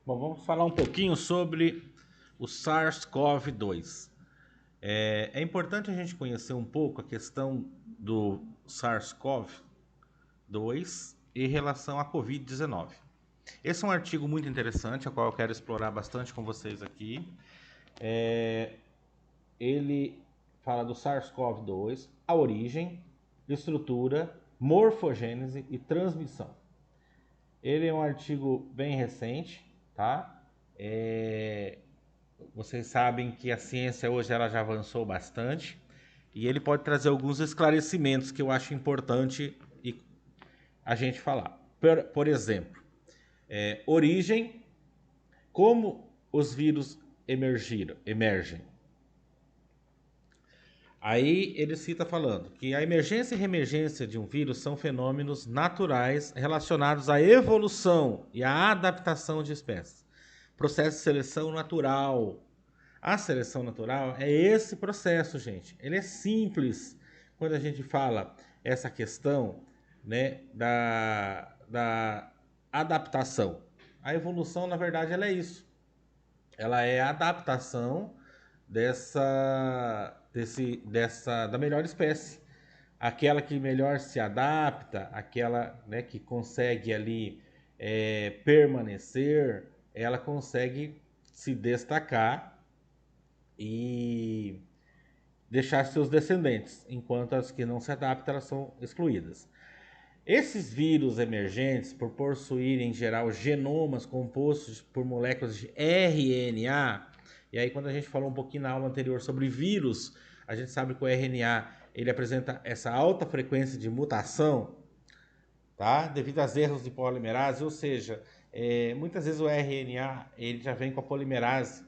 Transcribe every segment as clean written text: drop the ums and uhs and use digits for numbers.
Bom, vamos falar um pouquinho sobre o SARS-CoV-2. É importante a gente conhecer um pouco a questão do SARS-CoV-2 em relação à Covid-19. Esse é um artigo muito interessante, a qual eu quero explorar bastante com vocês aqui. Ele fala do SARS-CoV-2, a origem, estrutura, morfogênese e transmissão. Ele é um artigo bem recente, tá? Vocês sabem que a ciência hoje ela já avançou bastante e ele pode trazer alguns esclarecimentos que eu acho importante a gente falar. Por exemplo, origem, como os vírus emergem. Aí ele cita falando que a emergência e reemergência de um vírus são fenômenos naturais relacionados à evolução e à adaptação de espécies. Processo de seleção natural. A seleção natural é esse processo, gente. Ele é simples quando a gente fala essa questão, né, da adaptação. A evolução, na verdade, ela é isso. Ela é a adaptação da melhor espécie. Aquela que melhor se adapta, aquela, né, que consegue ali permanecer, ela consegue se destacar e deixar seus descendentes, enquanto as que não se adaptam elas são excluídas. Esses vírus emergentes, por possuírem em geral genomas compostos por moléculas de RNA, e aí quando a gente falou um pouquinho na aula anterior sobre vírus, a gente sabe que o RNA ele apresenta essa alta frequência de mutação, tá? Devido aos erros de polimerase, ou seja, muitas vezes o RNA ele já vem com a polimerase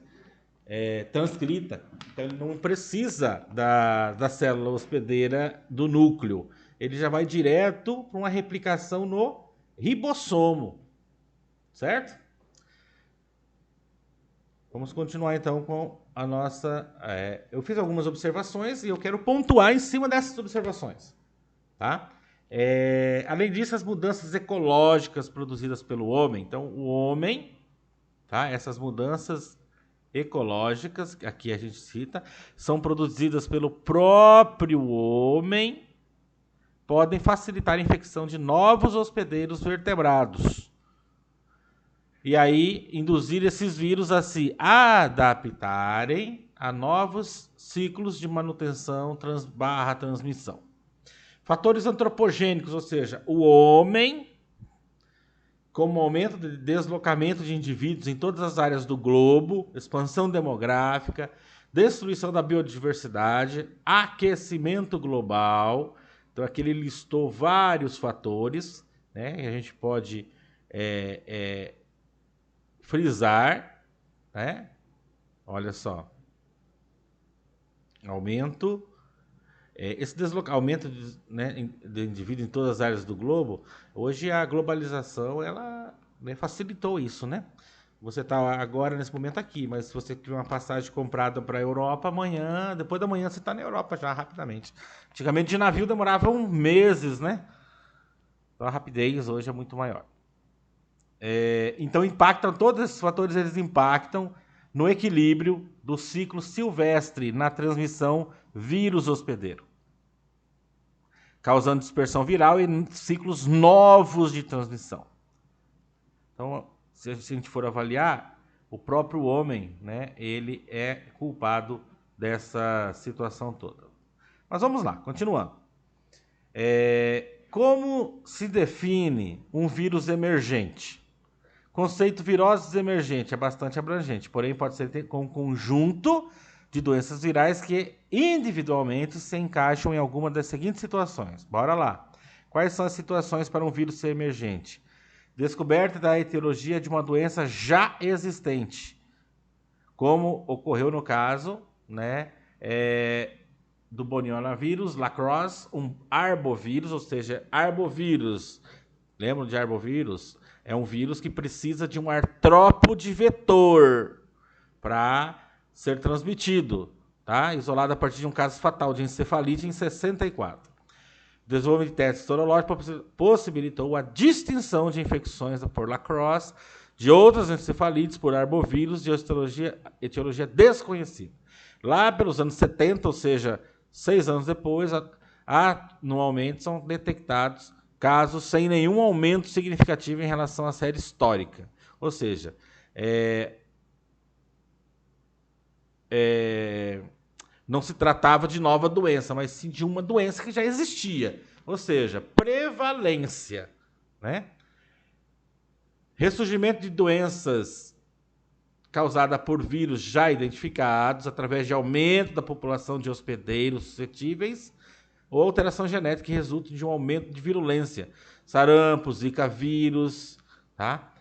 transcrita, então ele não precisa da célula hospedeira do núcleo, ele já vai direto para uma replicação no ribossomo, certo? Vamos continuar então com a nossa... eu fiz algumas observações e eu quero pontuar em cima dessas observações, tá? Além disso, as mudanças ecológicas produzidas pelo homem, então o homem, tá? Essas mudanças ecológicas, aqui a gente cita, são produzidas pelo próprio homem, podem facilitar a infecção de novos hospedeiros vertebrados. E aí, induzir esses vírus a se adaptarem a novos ciclos de manutenção /transmissão. Fatores antropogênicos, ou seja, o homem, como aumento de deslocamento de indivíduos em todas as áreas do globo, expansão demográfica, destruição da biodiversidade, aquecimento global. Então aqui ele listou vários fatores, né? E a gente pode frisar, né? Olha só, aumento, esse aumento de indivíduos em todas as áreas do globo. Hoje a globalização ela, né, facilitou isso, né? Você está agora nesse momento aqui, mas se você tiver uma passagem comprada para a Europa, amanhã, depois da manhã você está na Europa já rapidamente. Antigamente de navio demoravam meses, né? Então a rapidez hoje é muito maior. Então impactam, todos esses fatores eles impactam no equilíbrio do ciclo silvestre na transmissão vírus hospedeiro, causando dispersão viral e ciclos novos de transmissão. Então, se a gente for avaliar, o próprio homem, né, ele é culpado dessa situação toda. Mas vamos lá, continuando. Como se define um vírus emergente? Conceito viroses emergente é bastante abrangente, porém pode ser com um conjunto de doenças virais que individualmente se encaixam em alguma das seguintes situações. Bora lá. Quais são as situações para um vírus ser emergente? Descoberta da etiologia de uma doença já existente, como ocorreu no caso, né, do bonionavírus, lacrosse, um arbovírus, ou seja, arbovírus. Lembram de arbovírus? É um vírus que precisa de um artrópode vetor para ser transmitido, tá? Isolado a partir de um caso fatal de encefalite em 64. O desenvolvimento de testes sorológicos possibilitou a distinção de infecções por lacrosse de outras encefalites por arbovírus de etiologia desconhecida. Lá pelos anos 70, ou seja, 6 anos depois, anualmente são detectados casos sem nenhum aumento significativo em relação à série histórica. Ou seja, não se tratava de nova doença, mas sim de uma doença que já existia. Ou seja, prevalência, né? Ressurgimento de doenças causada por vírus já identificados através de aumento da população de hospedeiros suscetíveis ou alteração genética que resulta de um aumento de virulência. Sarampo, zika vírus, tá?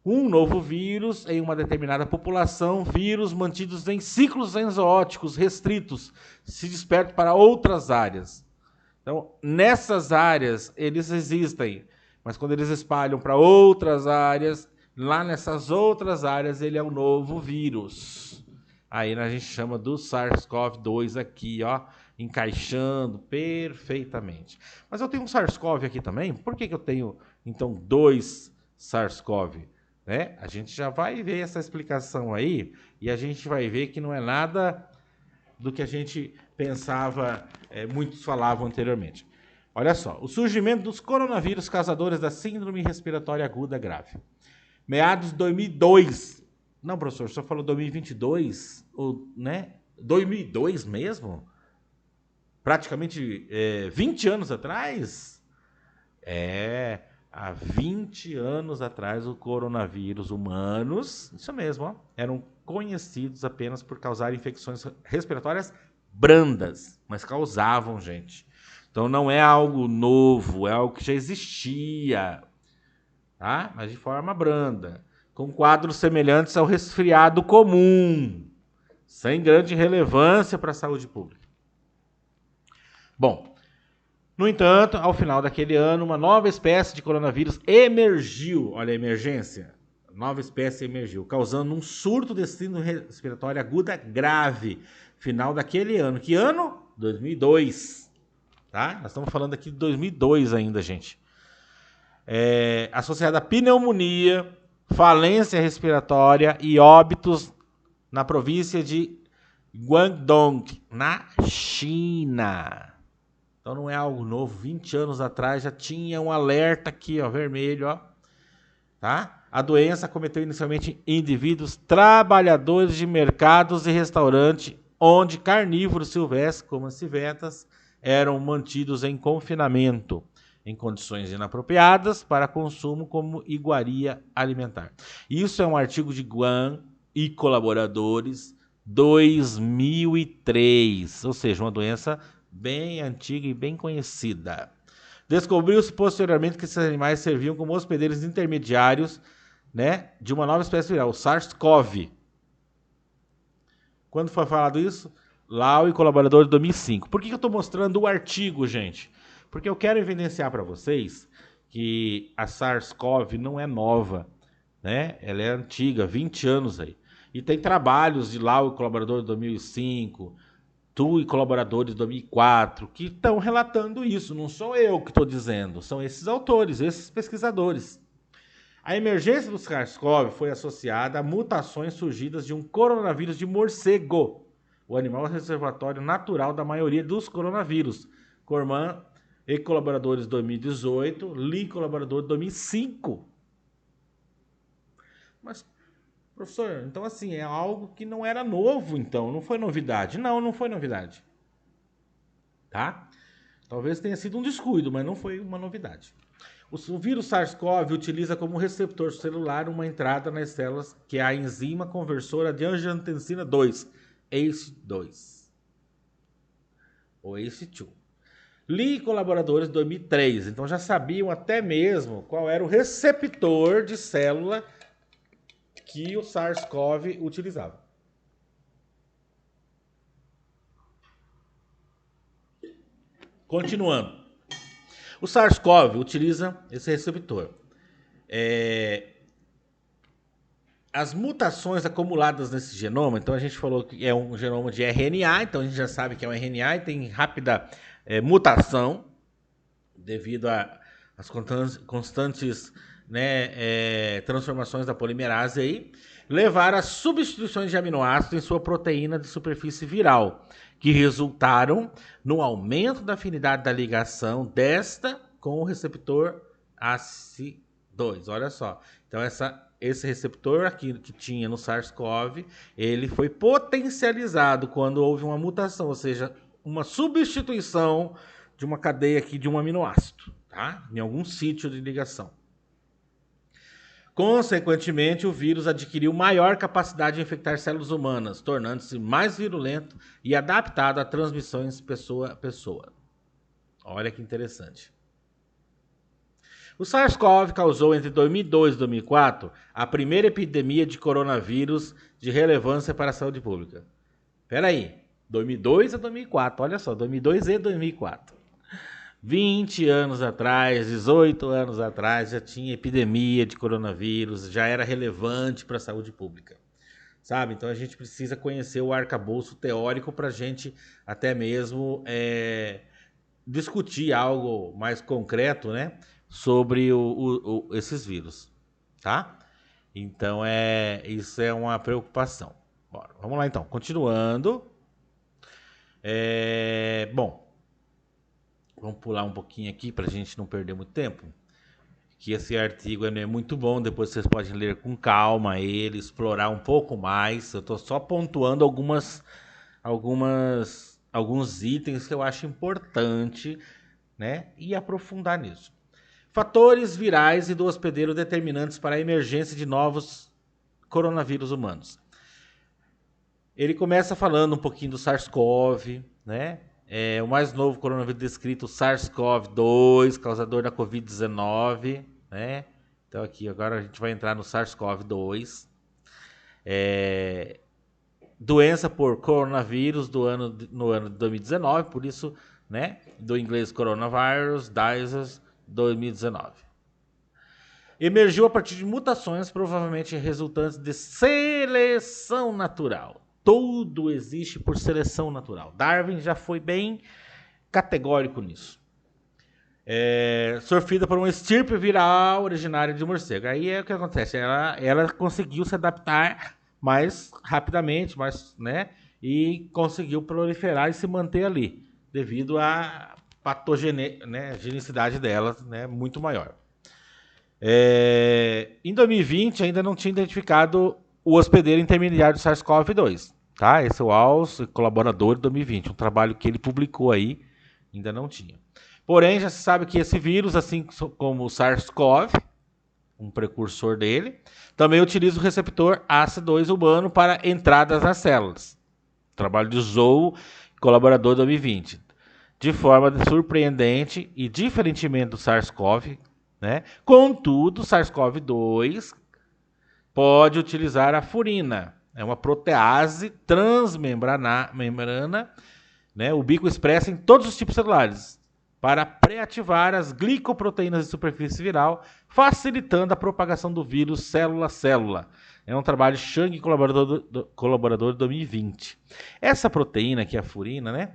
Um novo vírus em uma determinada população, vírus mantidos em ciclos enzootíticos restritos, se despertam para outras áreas. Então, nessas áreas, eles existem, mas quando eles espalham para outras áreas, lá nessas outras áreas, ele é um novo vírus. Aí a gente chama do SARS-CoV-2 aqui, ó, encaixando perfeitamente. Mas eu tenho um SARS-CoV aqui também. Por que eu tenho, então, 2 SARS-CoV? Né? A gente já vai ver essa explicação aí e a gente vai ver que não é nada do que a gente pensava, muitos falavam anteriormente. Olha só, o surgimento dos coronavírus causadores da síndrome respiratória aguda grave. Meados de 2002. Não, professor, só falou 2022, né? 2002 mesmo? Praticamente 20 anos atrás? Há 20 anos atrás, o coronavírus humanos, isso mesmo, ó, eram conhecidos apenas por causar infecções respiratórias brandas, mas causavam, gente. Então não é algo novo, é algo que já existia, tá? Mas de forma branda, com quadros semelhantes ao resfriado comum, sem grande relevância para a saúde pública. Bom, no entanto, ao final daquele ano, uma nova espécie de coronavírus emergiu. Olha a emergência. Nova espécie emergiu, causando um surto de síndrome respiratória aguda grave. Final daquele ano. Que ano? 2002. Tá? Nós estamos falando aqui de 2002 ainda, gente. Associada a pneumonia, falência respiratória e óbitos na província de Guangdong, na China. Então não é algo novo, 20 anos atrás já tinha um alerta aqui, ó, vermelho, ó. Tá? A doença acometeu inicialmente indivíduos trabalhadores de mercados e restaurantes, onde carnívoros silvestres, como as civetas, eram mantidos em confinamento, em condições inapropriadas para consumo como iguaria alimentar. Isso é um artigo de Guan e colaboradores, 2003, ou seja, uma doença bem antiga e bem conhecida. Descobriu-se posteriormente que esses animais serviam como hospedeiros intermediários, né, de uma nova espécie viral, o SARS-CoV. Quando foi falado isso? Lau e colaborador de 2005. Por que eu estou mostrando o artigo, gente? Porque eu quero evidenciar para vocês que a SARS-CoV não é nova, né? Ela é antiga, 20 anos aí. E tem trabalhos de Lau e colaborador de 2005, Tu e colaboradores de 2004, que estão relatando isso. Não sou eu que estou dizendo, são esses autores, esses pesquisadores. A emergência do SARS-CoV foi associada a mutações surgidas de um coronavírus de morcego, o animal reservatório natural da maioria dos coronavírus. Corman e colaboradores de 2018, Lee colaborador de 2005. Mas, professor, então assim, é algo que não era novo, então, não foi novidade. Não foi novidade. Tá? Talvez tenha sido um descuido, mas não foi uma novidade. O vírus SARS-CoV utiliza como receptor celular uma entrada nas células que é a enzima conversora de angiotensina 2, ACE2, ou ACE2. Lee e colaboradores de 2003, então já sabiam até mesmo qual era o receptor de célula que o SARS-CoV utilizava. Continuando. O SARS-CoV utiliza esse receptor. As mutações acumuladas nesse genoma, então a gente falou que é um genoma de RNA, então a gente já sabe que é um RNA e tem rápida mutação devido às constantes né, transformações da polimerase aí, levaram a substituições de aminoácidos em sua proteína de superfície viral, que resultaram no aumento da afinidade da ligação desta com o receptor ACE2. Olha só. Então, esse receptor aqui que tinha no SARS-CoV, ele foi potencializado quando houve uma mutação, ou seja, uma substituição de uma cadeia aqui de um aminoácido, tá? Em algum sítio de ligação. Consequentemente, o vírus adquiriu maior capacidade de infectar células humanas, tornando-se mais virulento e adaptado a transmissões pessoa a pessoa. Olha que interessante. O SARS-CoV causou entre 2002 e 2004 a primeira epidemia de coronavírus de relevância para a saúde pública. Espera aí, 2002 a 2004, olha só, 2002 e 2004. 20 anos atrás, 18 anos atrás, já tinha epidemia de coronavírus, já era relevante para a saúde pública, sabe? Então a gente precisa conhecer o arcabouço teórico para a gente até mesmo discutir algo mais concreto, né, sobre esses vírus, tá? Então isso é uma preocupação. Bora, vamos lá então, continuando. Bom, vamos pular um pouquinho aqui para a gente não perder muito tempo. Que esse artigo é muito bom, depois vocês podem ler com calma ele, explorar um pouco mais. Eu estou só pontuando alguns itens que eu acho importante, né, e aprofundar nisso. Fatores virais e do hospedeiro determinantes para a emergência de novos coronavírus humanos. Ele começa falando um pouquinho do SARS-CoV, né? O mais novo coronavírus descrito, SARS-CoV-2, causador da Covid-19, né? Então aqui agora a gente vai entrar no SARS-CoV-2. Doença por coronavírus no ano de 2019, por isso, né? Do inglês coronavirus, disease 2019. Emergiu a partir de mutações, provavelmente resultantes de seleção natural. Tudo existe por seleção natural. Darwin já foi bem categórico nisso. Sofrida por uma estirpe viral originária de morcego. Aí é o que acontece. Ela conseguiu se adaptar mais rapidamente, né? E conseguiu proliferar e se manter ali, devido à patogenicidade dela, né, muito maior. Em 2020 ainda não tinha identificado o hospedeiro intermediário do SARS-CoV-2, tá? Esse é o Alce, colaborador de 2020, um trabalho que ele publicou aí, ainda não tinha. Porém, já se sabe que esse vírus, assim como o SARS-CoV, um precursor dele, também utiliza o receptor ACE2 humano para entradas nas células. Trabalho de Zhou, colaborador de 2020. De forma surpreendente e diferentemente do SARS-CoV, né? Contudo, o SARS-CoV-2 pode utilizar a furina. É uma protease transmembrana, né, ubico-expressa em todos os tipos celulares, para preativar as glicoproteínas de superfície viral, facilitando a propagação do vírus célula a célula. É um trabalho de Chang, colaborador de 2020. Essa proteína, que é a furina, né?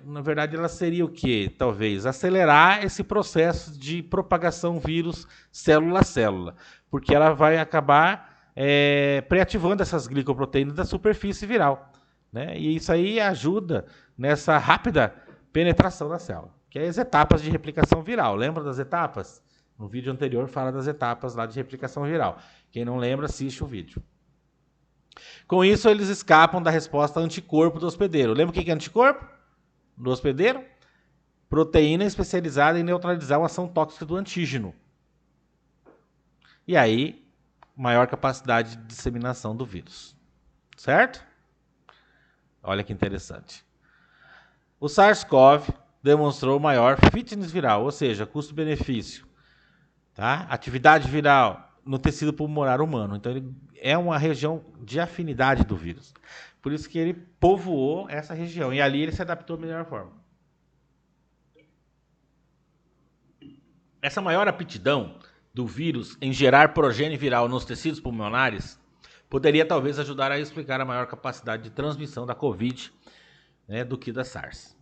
Na verdade, ela seria o quê? Talvez acelerar esse processo de propagação vírus célula a célula, porque ela vai acabar preativando essas glicoproteínas da superfície viral, né? E isso aí ajuda nessa rápida penetração da célula, que é as etapas de replicação viral. Lembra das etapas? No vídeo anterior fala das etapas lá de replicação viral. Quem não lembra, assiste o vídeo. Com isso, eles escapam da resposta anticorpo do hospedeiro. Lembra o que é anticorpo do hospedeiro? Proteína especializada em neutralizar a ação tóxica do antígeno. E aí, maior capacidade de disseminação do vírus. Certo? Olha que interessante. O SARS-CoV demonstrou maior fitness viral, ou seja, custo-benefício, tá? Atividade viral no tecido pulmonar humano. Então, ele é uma região de afinidade do vírus. Por isso que ele povoou essa região. E ali ele se adaptou da melhor forma. Essa maior aptidão do vírus em gerar progênie viral nos tecidos pulmonares poderia talvez ajudar a explicar a maior capacidade de transmissão da Covid, né, do que da SARS.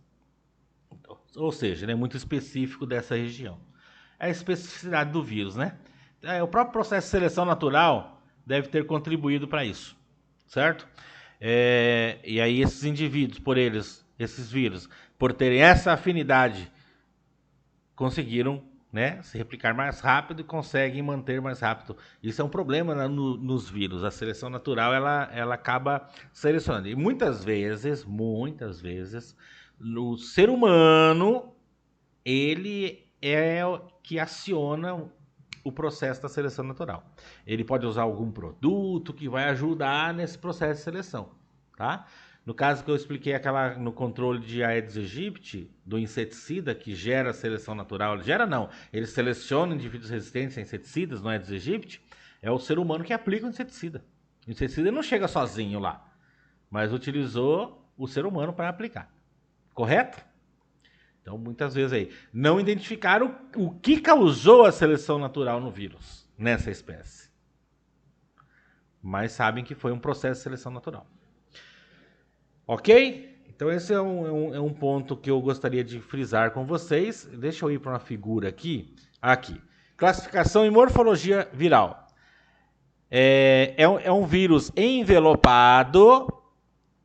Ou seja, ele é muito específico dessa região. É a especificidade do vírus, né? o próprio processo de seleção natural deve ter contribuído para isso, certo? E aí esses indivíduos, esses vírus, por terem essa afinidade, conseguiram, né, se replicar mais rápido e conseguem manter mais rápido. Isso é um problema, né, nos vírus. A seleção natural ela acaba selecionando. E muitas vezes, no ser humano, ele é o que aciona o processo da seleção natural. Ele pode usar algum produto que vai ajudar nesse processo de seleção, tá? No caso que eu expliquei no controle de Aedes aegypti, do inseticida que gera a seleção natural, ele seleciona indivíduos resistentes a inseticidas no Aedes aegypti, é o ser humano que aplica o inseticida. O inseticida não chega sozinho lá, mas utilizou o ser humano para aplicar. Correto? Então, muitas vezes aí, não identificaram o que causou a seleção natural no vírus, nessa espécie. Mas sabem que foi um processo de seleção natural. Ok? Então, esse é um ponto que eu gostaria de frisar com vocês. Deixa eu ir para uma figura aqui. Aqui. Classificação e morfologia viral. É um vírus envelopado,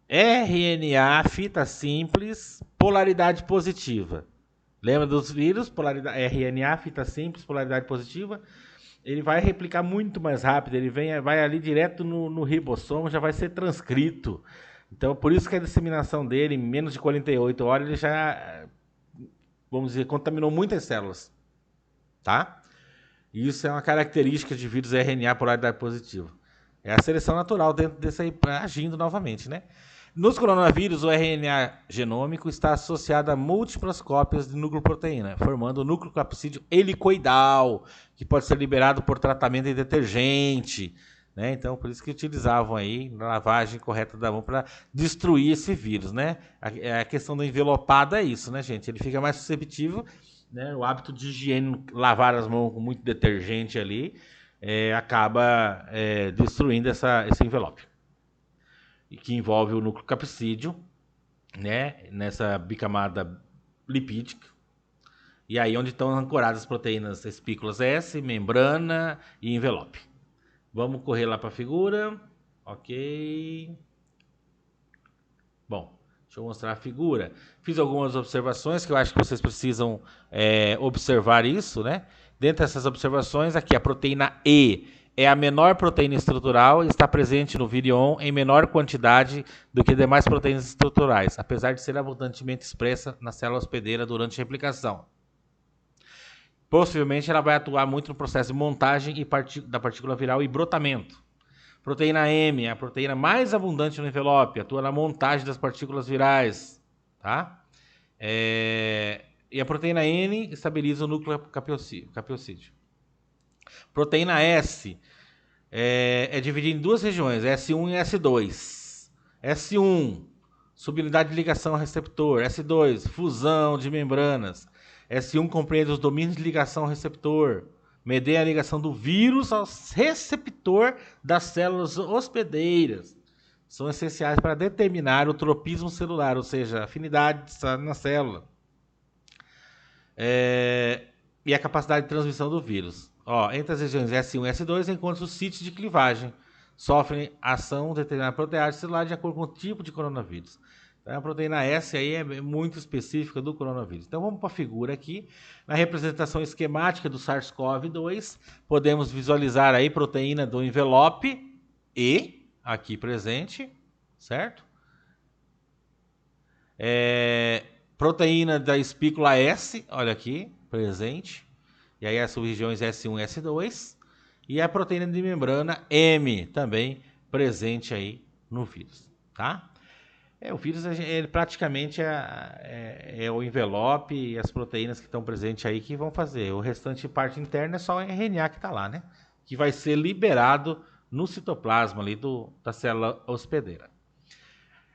RNA, fita simples, polaridade positiva. Lembra dos vírus? RNA, fita simples, polaridade positiva. Ele vai replicar muito mais rápido. Ele vai ali direto no ribossomo, já vai ser transcrito. Então, por isso que a disseminação dele, em menos de 48 horas, ele já, vamos dizer, contaminou muitas células. Tá? Isso é uma característica de vírus RNA polaridade positiva. É a seleção natural dentro desse aí, agindo novamente, né? Nos coronavírus, o RNA genômico está associado a múltiplas cópias de nucleoproteína, formando o núcleo capsídeo helicoidal, que pode ser liberado por tratamento em detergente, né? Então, por isso que utilizavam aí a lavagem correta da mão para destruir esse vírus, né? A questão do envelopado é isso, né, gente? Ele fica mais susceptível, né? O hábito de higiene, lavar as mãos com muito detergente ali, acaba destruindo esse envelope. E que envolve o núcleo capsídeo, né, nessa bicamada lipídica. E aí onde estão ancoradas as proteínas espículas S, membrana e envelope. Vamos correr lá para a figura. Ok. Bom, deixa eu mostrar a figura. Fiz algumas observações que eu acho que vocês precisam observar isso, né? Dentre essas observações, aqui a proteína E é a menor proteína estrutural e está presente no virion em menor quantidade do que demais proteínas estruturais, apesar de ser abundantemente expressa na célula hospedeira durante a replicação. Possivelmente ela vai atuar muito no processo de montagem da partícula viral e brotamento. Proteína M é a proteína mais abundante no envelope, atua na montagem das partículas virais, tá? E a proteína N estabiliza o núcleo capiocídeo. Proteína S é dividida em duas regiões, S1 e S2. S1, subunidade de ligação ao receptor. S2, fusão de membranas. S1 compreende os domínios de ligação ao receptor. Medeia a ligação do vírus ao receptor das células hospedeiras. São essenciais para determinar o tropismo celular, ou seja, a afinidade na célula. E a capacidade de transmissão do vírus. Entre as regiões S1 e S2 encontra os sítios de clivagem. Sofrem ação determinada protease celular de acordo com o tipo de coronavírus. Então, a proteína S aí é muito específica do coronavírus. Então vamos para a figura aqui. Na representação esquemática do SARS-CoV-2, podemos visualizar aí proteína do envelope E, aqui presente, certo? Proteína da espícula S, olha aqui, presente. E aí as subregiões S1 e S2. E a proteína de membrana M, também presente aí no vírus, tá? O vírus, ele praticamente é o envelope e as proteínas que estão presentes aí que vão fazer. O restante parte interna é só o RNA que está lá, né? Que vai ser liberado no citoplasma ali da célula hospedeira.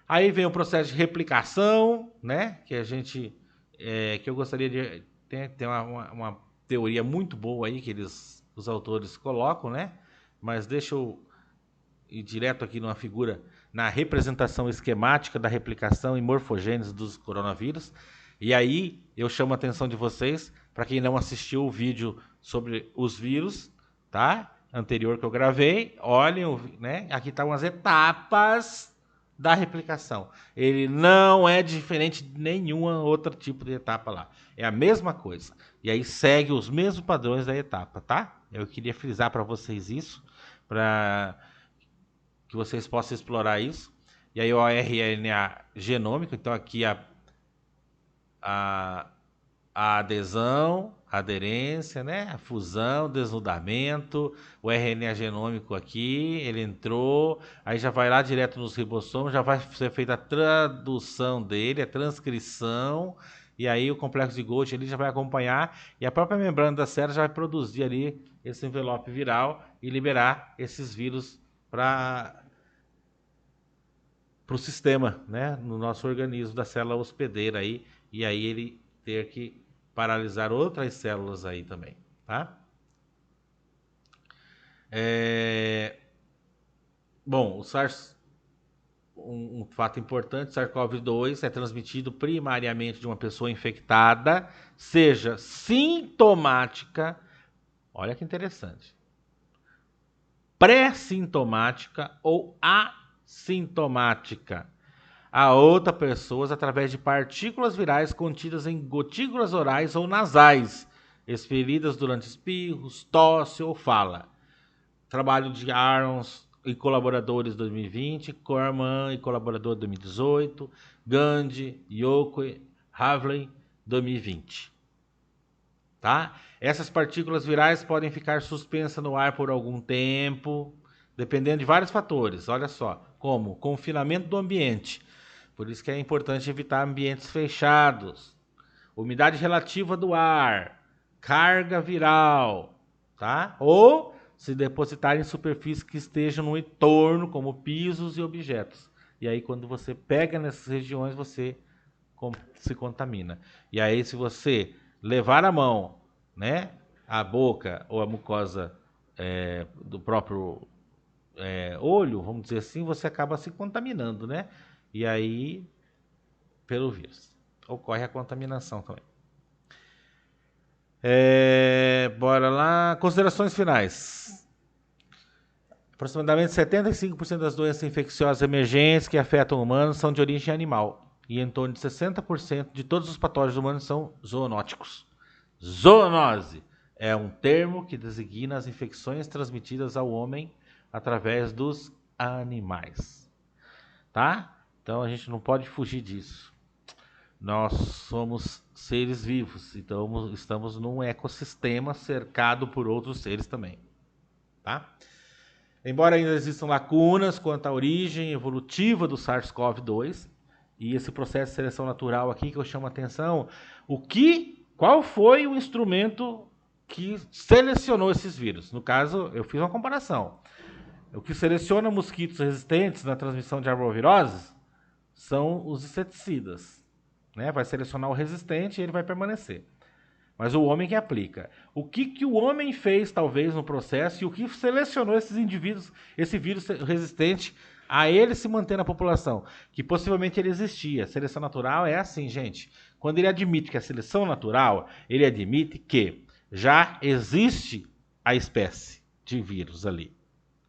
Aí vem o processo de replicação, né? Que eu gostaria de ter uma teoria muito boa aí que os autores colocam, né? Mas deixa eu ir direto aqui numa figura, na representação esquemática da replicação e morfogênese dos coronavírus. E aí eu chamo a atenção de vocês, para quem não assistiu o vídeo sobre os vírus, tá? Anterior que eu gravei, olhem, né? Aqui estão as etapas da replicação. Ele não é diferente de nenhuma outro tipo de etapa lá. É a mesma coisa. E aí segue os mesmos padrões da etapa, tá? Eu queria frisar para vocês isso, para que vocês possam explorar isso. E aí o RNA genômico, então aqui a adesão, a aderência, né? A fusão, desnudamento, o RNA genômico aqui, ele entrou, aí já vai lá direto nos ribossomos, já vai ser feita a tradução dele, a transcrição, e aí o complexo de Golgi ali já vai acompanhar, e a própria membrana da célula já vai produzir ali esse envelope viral e liberar esses vírus para o sistema, né? No nosso organismo da célula hospedeira aí, e aí ele ter que paralisar outras células aí também, tá? Bom, o SARS, um fato importante, SARS-CoV-2 é transmitido primariamente de uma pessoa infectada, seja sintomática, olha que interessante, pré-sintomática ou assintomática, a outra pessoas através de partículas virais contidas em gotículas orais ou nasais, expelidas durante espirros, tosse ou fala. Trabalho de Arons e colaboradores 2020, Corman e colaborador 2018, Gandhi, Yoko, Havley 2020. Tá? Essas partículas virais podem ficar suspensas no ar por algum tempo, dependendo de vários fatores. Olha só, como confinamento do ambiente. Por isso que é importante evitar ambientes fechados, umidade relativa do ar, carga viral, tá? Ou se depositar em superfícies que estejam no entorno, como pisos e objetos. E aí, quando você pega nessas regiões, você se contamina. E aí, se você levar a mão, né, a boca ou a mucosa do próprio olho, vamos dizer assim, você acaba se contaminando, né? E aí, pelo vírus, ocorre a contaminação também. Bora lá. Considerações finais. Aproximadamente 75% das doenças infecciosas emergentes que afetam humanos são de origem animal. E em torno de 60% de todos os patógenos humanos são zoonóticos. Zoonose é um termo que designa as infecções transmitidas ao homem através dos animais. Tá? Então a gente não pode fugir disso. Nós somos seres vivos, então estamos num ecossistema cercado por outros seres também, tá? Embora ainda existam lacunas quanto à origem evolutiva do SARS-CoV-2 e esse processo de seleção natural aqui que eu chamo a atenção, qual foi o instrumento que selecionou esses vírus? No caso, eu fiz uma comparação. O que seleciona mosquitos resistentes na transmissão de arboviroses são os inseticidas. Né? Vai selecionar o resistente e ele vai permanecer. Mas o homem que aplica. O que o homem fez, talvez, no processo e o que selecionou esses indivíduos, esse vírus resistente, a ele se manter na população? Que possivelmente ele existia. A seleção natural é assim, gente. Quando ele admite que é seleção natural, ele admite que já existe a espécie de vírus ali.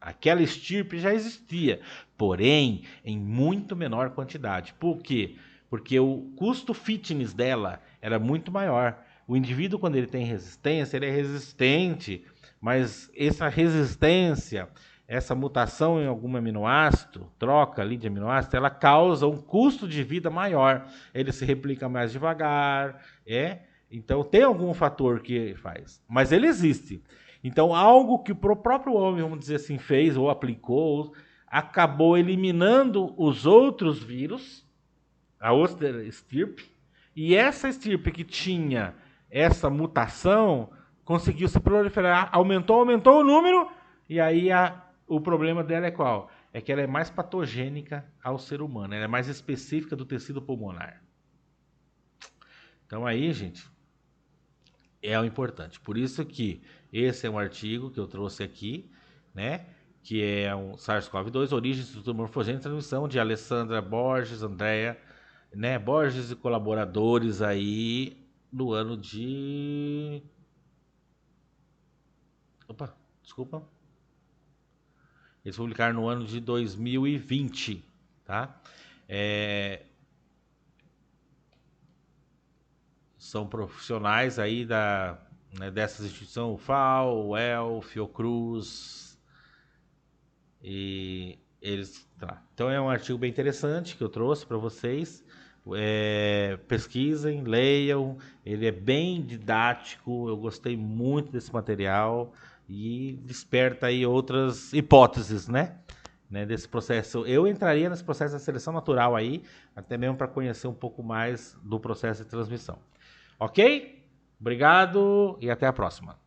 Aquela estirpe já existia, porém em muito menor quantidade. Por quê? Porque o custo fitness dela era muito maior. O indivíduo, quando ele tem resistência, ele é resistente, mas essa resistência, essa mutação em algum aminoácido, troca ali de aminoácido, ela causa um custo de vida maior. Ele se replica mais devagar, então tem algum fator que faz, mas ele existe. Então algo que o próprio homem, vamos dizer assim, fez ou aplicou, acabou eliminando os outros vírus, a outra estirpe, e essa estirpe que tinha essa mutação conseguiu se proliferar, aumentou o número, e aí o problema dela é qual? É que ela é mais patogênica ao ser humano, ela é mais específica do tecido pulmonar. Então aí, gente, é o importante. Por isso que esse é um artigo que eu trouxe aqui, né? Que é um SARS-CoV-2, origens do tumor morfogênico e transmissão, de Alessandra Borges, Andréa, né? Borges e colaboradores aí no ano de... Opa! Desculpa. Eles publicaram no ano de 2020, tá? São profissionais aí dessas instituições, UFAL, UEL, Fiocruz, e eles... Tá. Então é um artigo bem interessante que eu trouxe para vocês. Pesquisem, leiam, ele é bem didático, eu gostei muito desse material e desperta aí outras hipóteses, né, desse processo. Eu entraria nesse processo da seleção natural aí, até mesmo para conhecer um pouco mais do processo de transmissão. Ok? Obrigado e até a próxima.